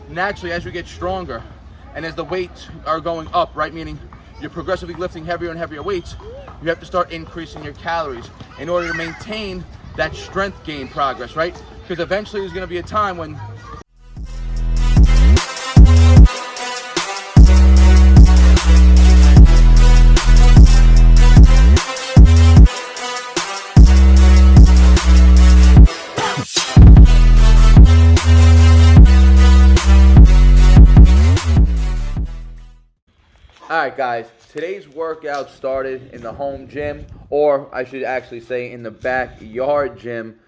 naturally, as you get stronger and as the weights are going up, right, meaning you're progressively lifting heavier and heavier weights, you have to start increasing your calories in order to maintain that strength gain progress, right? Because eventually there's going to be a time when Alright guys, today's workout started in the home gym, or I should actually say in the backyard gym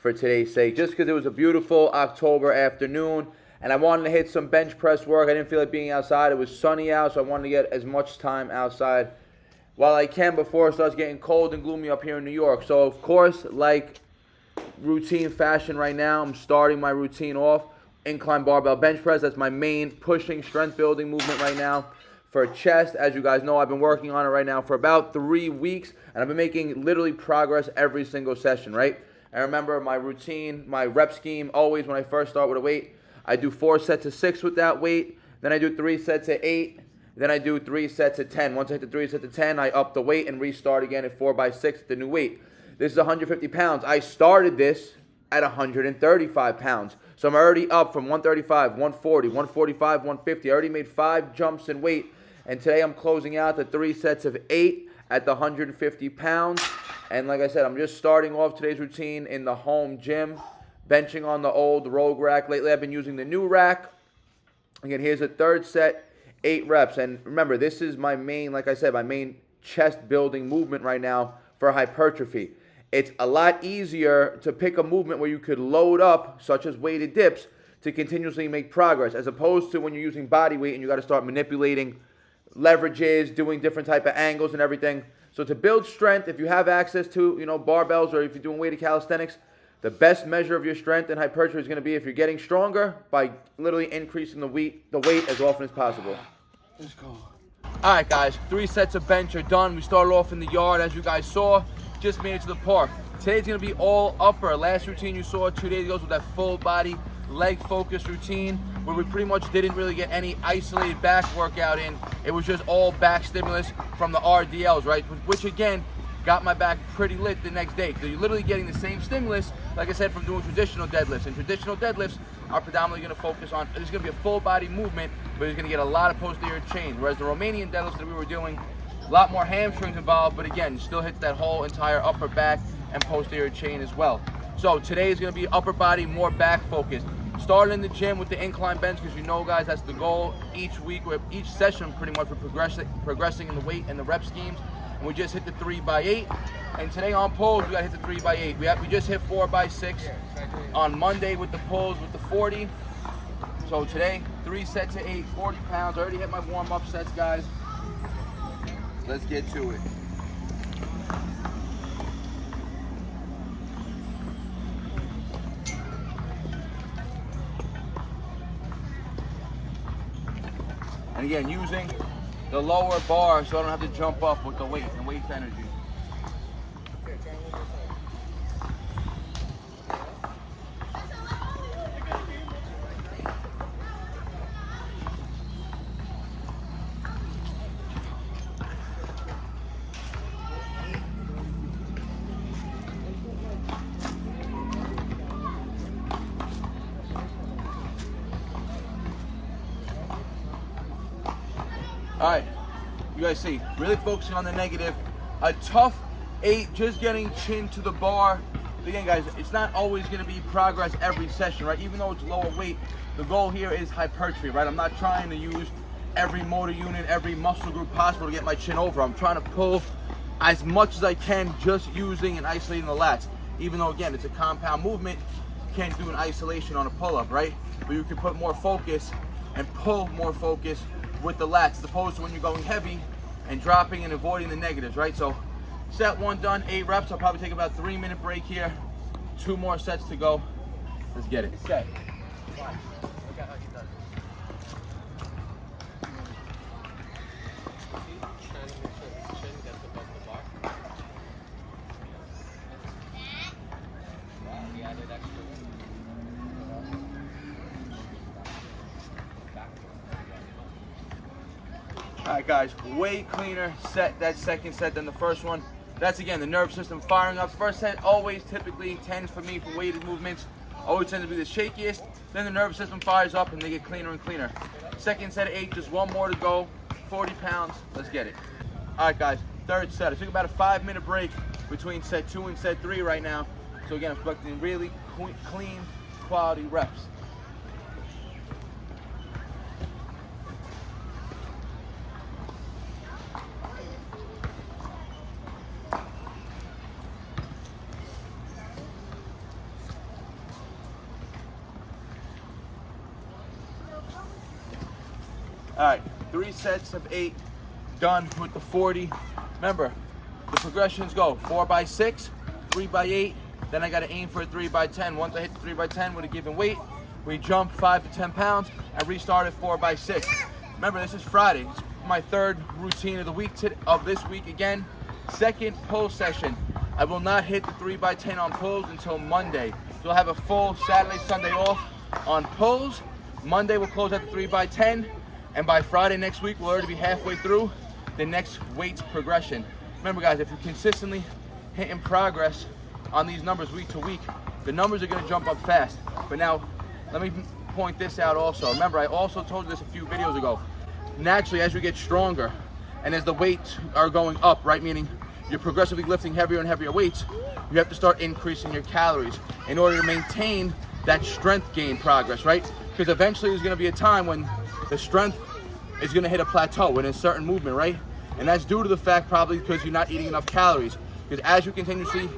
for today's sake, just because it was a beautiful October afternoon and I wanted to hit some bench press work. I didn't feel like being outside. It was sunny out, so I wanted to get as much time outside while I can before it starts getting cold and gloomy up here in New York. So of course, like routine fashion right now, I'm starting my routine off incline barbell bench press. That's my main pushing strength building movement right now. For chest, as you guys know, I've been working on it right now for about 3 weeks, and I've been making literally progress every single session, right? And remember my routine, my rep scheme, always when I first start with a weight, I do 4 sets of 6 with that weight, then I do 3 sets of 8, then I do 3 sets of 10. Once I hit the 3 sets of 10, I up the weight and restart again at 4x6, the new weight. This is 150 pounds. I started this at 135 pounds. So I'm already up from 135, 140, 145, 150. I already made 5 jumps in weight. And today I'm closing out the 3 sets of 8 at the 150 pounds. And like I said, I'm just starting off today's routine in the home gym, benching on the old Rogue rack. Lately I've been using the new rack. Again, here's a 3rd set, 8 reps. And remember, this is my main, like I said, my main chest building movement right now for hypertrophy. It's a lot easier to pick a movement where you could load up, such as weighted dips, to continuously make progress, as opposed to when you're using body weight and you got to start manipulating leverages, doing different type of angles and everything. So to build strength, if you have access to, barbells, or if you're doing weighted calisthenics, the best measure of your strength and hypertrophy is going to be if you're getting stronger by literally increasing the weight as often as possible. Let's go. All right, guys, 3 sets of bench are done. We started off in the yard, as you guys saw. Just made it to the park. Today's going to be all upper. Last routine you saw 2 days ago was with that full body leg focused routine where we pretty much didn't really get any isolated back workout in. It was just all back stimulus from the RDLs, right? Which again got my back pretty lit the next day, because you're literally getting the same stimulus, like I said, from doing traditional deadlifts. And traditional deadlifts are predominantly going to focus on, there's going to be a full body movement, but it's going to get a lot of posterior chain. Whereas the Romanian deadlifts that we were doing, a lot more hamstrings involved, but again, still hits that whole entire upper back and posterior chain as well. So today is going to be upper body, more back focused. Starting in the gym with the incline bench, because guys, that's the goal each week, or each session pretty much we're progressing in the weight and the rep schemes. And we just hit the 3x8. And today on pulls, we got to hit the 3x8. We just hit 4x6 on Monday with the pulls with the 40. So today, 3 sets of 8, 40 pounds. I already hit my warm-up sets, guys. Let's get to it. And again, using the lower bar so I don't have to jump up with the weight and waste energy. All right, you guys see, really focusing on the negative. A tough 8, just getting chin to the bar. But again, guys, it's not always going to be progress every session, right? Even though it's lower weight, the goal here is hypertrophy, right? I'm not trying to use every motor unit, every muscle group possible to get my chin over. I'm trying to pull as much as I can just using and isolating the lats. Even though, again, it's a compound movement, you can't do an isolation on a pull-up, right? But you can put more focus and pull more focus with the lats, as opposed to when you're going heavy and dropping and avoiding the negatives, right? So set 1 done, 8 reps. I'll probably take about a 3-minute break here. 2 more sets to go. Let's get it. Set. All right, guys, way cleaner set, that second set than the first one. That's, again, the nervous system firing up. First set always typically tends for me for weighted movements, always tends to be the shakiest. Then the nervous system fires up and they get cleaner and cleaner. Second set of 8, just one more to go, 40 pounds, let's get it. All right, guys, third set. I took about a 5-minute break between set 2 and set 3 right now. So again, I'm expecting really clean, quality reps. All right, 3 sets of 8 done with the 40. Remember, the progressions go 4 by 6, 3 by 8, then I gotta aim for a 3 by 10. Once I hit the 3 by 10 with a given weight, we jump 5 to 10 pounds and restart at 4 by 6. Remember, this is Friday. It's my 3rd routine of the week, of this week again. Second pull session. I will not hit the 3 by 10 on pulls until Monday. So I'll have a full Saturday, Sunday off on pulls. Monday we'll close at the 3 by 10. And by Friday next week, we'll already be halfway through the next weights progression. Remember, guys, if you're consistently hitting progress on these numbers week to week, the numbers are gonna jump up fast. But now, let me point this out also. Remember, I also told you this a few videos ago. Naturally, as you get stronger and as the weights are going up, right, meaning you're progressively lifting heavier and heavier weights, you have to start increasing your calories in order to maintain that strength gain progress, right? Because eventually there's gonna be a time when the strength is gonna hit a plateau in a certain movement, right? And that's due to the fact probably because you're not eating enough calories. Because as you continuously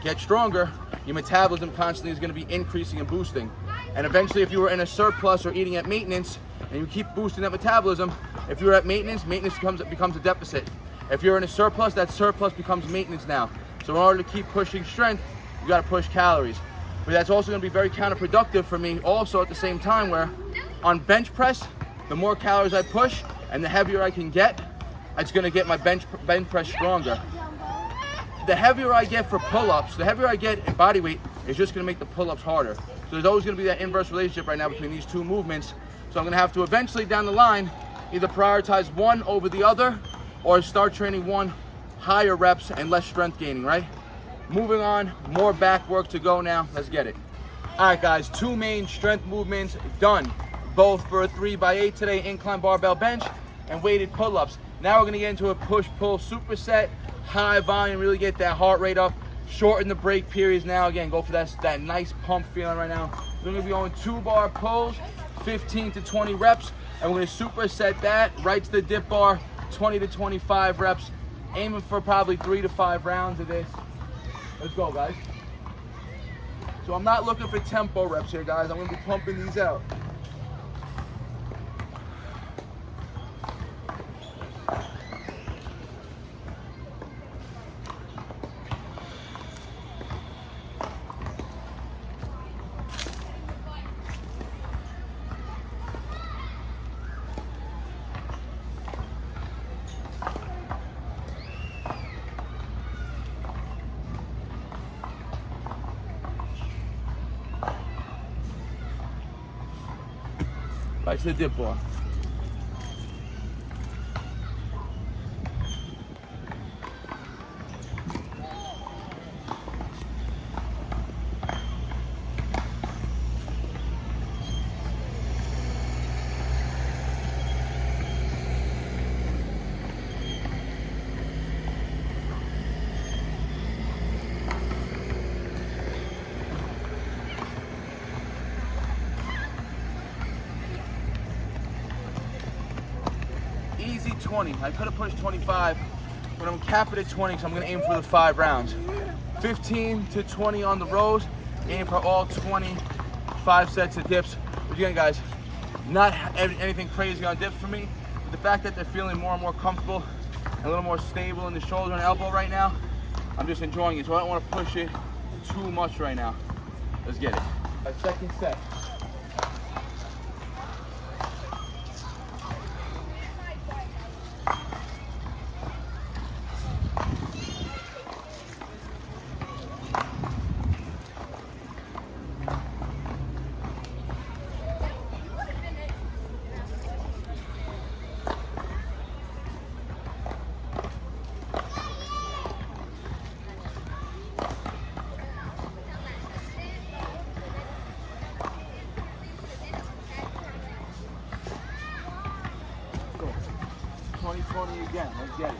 get stronger, your metabolism constantly is gonna be increasing and boosting. And eventually if you were in a surplus or eating at maintenance and you keep boosting that metabolism, if you're at maintenance, maintenance becomes a deficit. If you're in a surplus, that surplus becomes maintenance now. So in order to keep pushing strength, you gotta push calories. But that's also gonna be very counterproductive for me also at the same time, where on bench press, the more calories I push and the heavier I can get, it's gonna get my bench press stronger. The heavier I get for pull-ups, the heavier I get in body weight, is just gonna make the pull-ups harder. So there's always gonna be that inverse relationship right now between these two movements. So I'm gonna have to eventually down the line either prioritize one over the other or start training one higher reps and less strength gaining, right? Moving on, more back work to go now. Let's get it. All right, guys, 2 main strength movements done. Both for a 3 by 8 today, incline barbell bench and weighted pull-ups. Now we're gonna get into a push-pull superset, high volume, really get that heart rate up, shorten the break periods now. Again, go for that nice pump feeling right now. We're gonna be on 2-bar pulls, 15 to 20 reps, and we're gonna superset that right to the dip bar, 20 to 25 reps, aiming for probably 3 to 5 rounds of this. Let's go, guys. So I'm not looking for tempo reps here, guys. I'm gonna be pumping these out. Right to the dip bar. Easy 20. I could have pushed 25, but I'm capped at 20, so I'm going to aim for the 5 rounds. 15 to 20 on the rows, aim for all 25 sets of dips. But again, guys, not anything crazy on dips for me, but the fact that they're feeling more and more comfortable and a little more stable in the shoulder and elbow right now, I'm just enjoying it, so I don't want to push it too much right now. Let's get it. A second set. 20 again. Let's get it.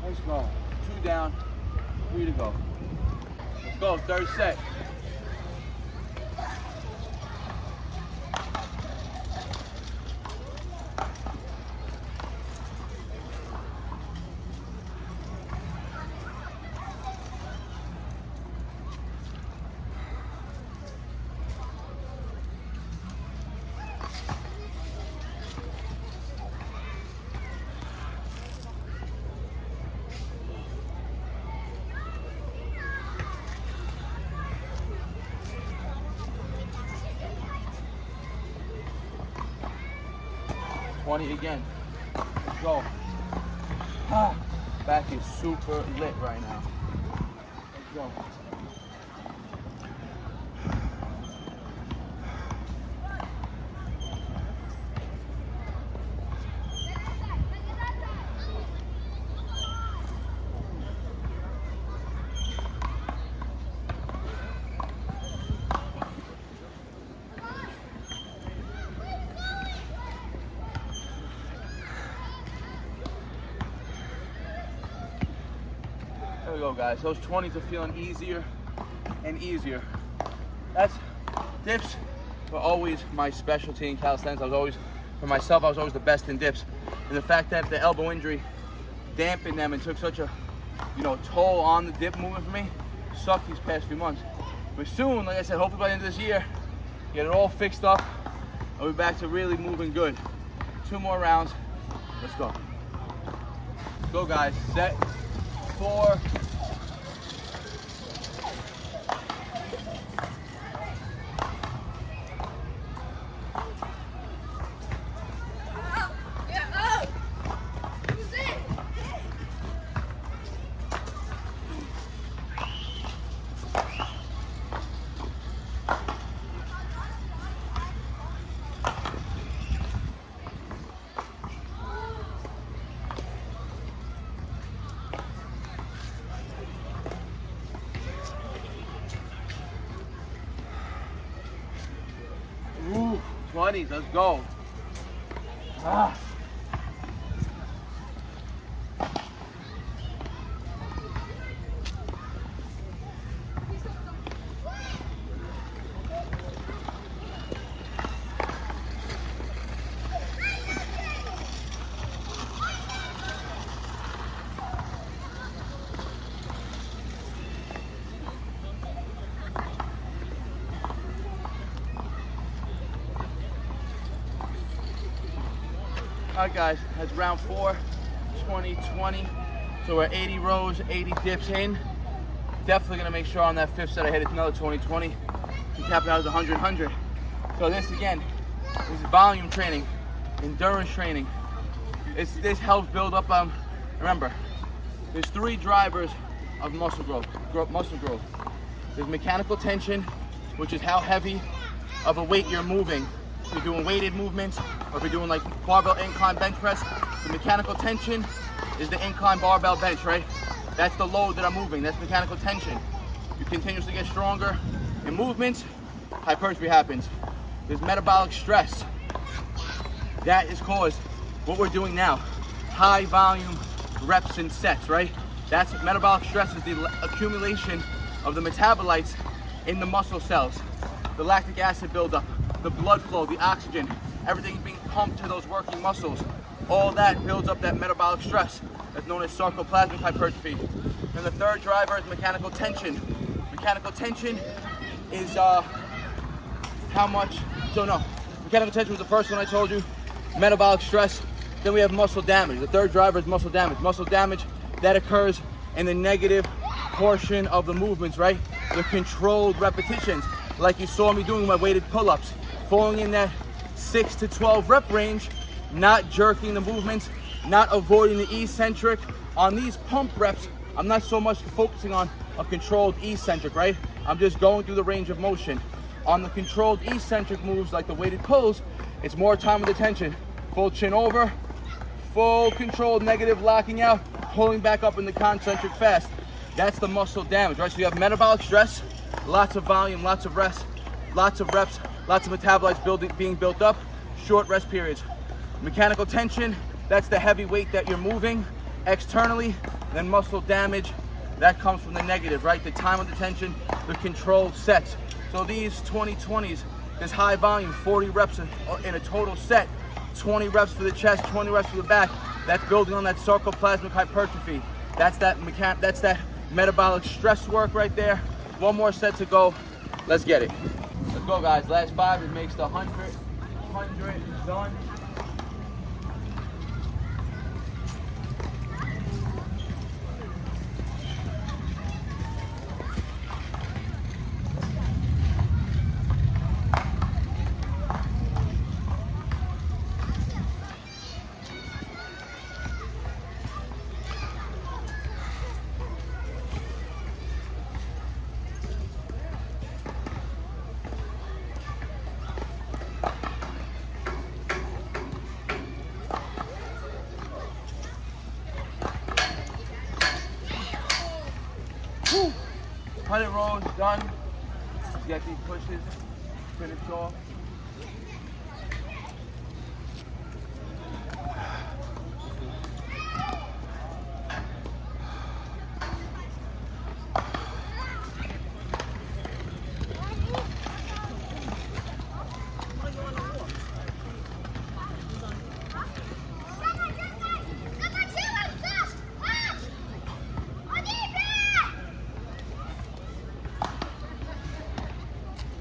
Let's go. 2 down, 3 to go. Let's go, third set. Again. Let's go. Back is super lit right now. Let's go. There we go, guys. Those 20s are feeling easier and easier. That's dips were always my specialty in calisthenics. For myself, I was always the best in dips. And the fact that the elbow injury dampened them and took such a, toll on the dip movement for me, sucked these past few months. But soon, like I said, hopefully by the end of this year, get it all fixed up. I'll be back to really moving good. 2 more rounds. Let's go. Let's go, guys. Set 4. Ooh, 20s, let's go. All right, guys, that's round 4, 20-20. So we're 80 rows, 80 dips in. Definitely gonna make sure on that 5th set I hit it another 20-20 to cap it out as 100-100. So this again, this is volume training, endurance training. This helps build up, remember, there's 3 drivers of muscle growth. There's mechanical tension, which is how heavy of a weight you're moving. If you're doing weighted movements, or if you're doing like barbell incline bench press, the mechanical tension is the incline barbell bench, right? That's the load that I'm moving, that's mechanical tension. You continuously get stronger in movements, hypertrophy happens. There's metabolic stress. That is caused, what we're doing now, high volume reps and sets, right? That's metabolic stress, is the accumulation of the metabolites in the muscle cells. The lactic acid buildup, the blood flow, the oxygen, everything being pumped to those working muscles. All that builds up that metabolic stress that's known as sarcoplasmic hypertrophy. And the 3rd driver is mechanical tension. Mechanical tension is mechanical tension was the first one I told you. Metabolic stress. Then we have muscle damage. The 3rd driver is muscle damage. Muscle damage that occurs in the negative portion of the movements, right? The controlled repetitions, like you saw me doing my weighted pull-ups, falling in that 6 to 12 rep range, not jerking the movements not avoiding the eccentric. On these pump reps, I'm not so much focusing on a controlled eccentric, right? I'm just going through the range of motion. On the controlled eccentric moves like the weighted pulls, it's more time with attention. Full chin over, full controlled negative locking out, pulling back up in the concentric fast. That's the muscle damage, right? So you have metabolic stress, lots of volume, lots of rest, lots of reps, lots of metabolites being built up, short rest periods. Mechanical tension, that's the heavy weight that you're moving externally. Then muscle damage, that comes from the negative, right? The time of the tension, the controlled sets. So these 20-20s, this high volume, 40 reps in a total set, 20 reps for the chest, 20 reps for the back. That's building on that sarcoplasmic hypertrophy. That's that metabolic stress work right there. One more set to go. Let's get it. Let's go, guys. Last 5, it makes the 100 done. Woo. 100 rows done. Get these pushes finished off.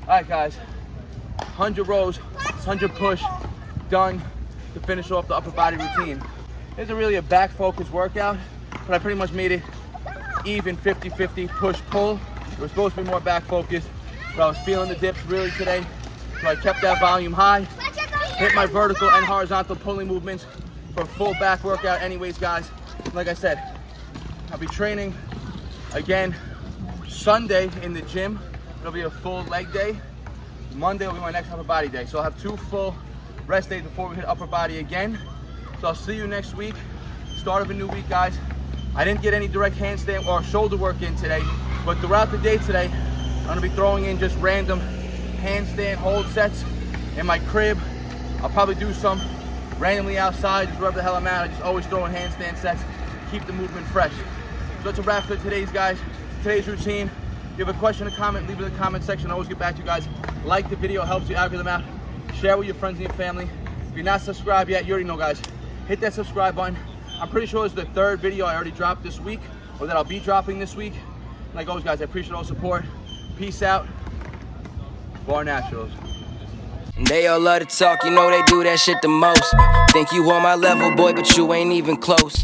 All right, guys, 100 rows, 100 push, done to finish off the upper body routine. This isn't really a back focused workout, but I pretty much made it even 50-50 push-pull. It was supposed to be more back focused, but I was feeling the dips really today, so I kept that volume high, hit my vertical and horizontal pulling movements for a full back workout anyways, guys. Like I said, I'll be training again Sunday in the gym. It'll be a full leg day. Monday will be my next upper body day. So I'll have 2 full rest days before we hit upper body again. So I'll see you next week. Start of a new week, guys. I didn't get any direct handstand or shoulder work in today, but throughout the day today, I'm gonna be throwing in just random handstand hold sets in my crib. I'll probably do some randomly outside, just wherever the hell I'm at. I just always throw in handstand sets, keep the movement fresh. So that's a wrap for today's, guys. Today's routine. If you have a question or comment, leave it in the comment section. I always get back to you guys. Like the video, helps the algorithm out. Share with your friends and your family. If you're not subscribed yet, you already know, guys. Hit that subscribe button. I'm pretty sure it's the 3rd video I already dropped this week, or that I'll be dropping this week. Like always, guys, I appreciate all the support. Peace out. BARNATURALS. They all love to talk, you know they do that shit the most. Think you on my level, boy, but you ain't even close.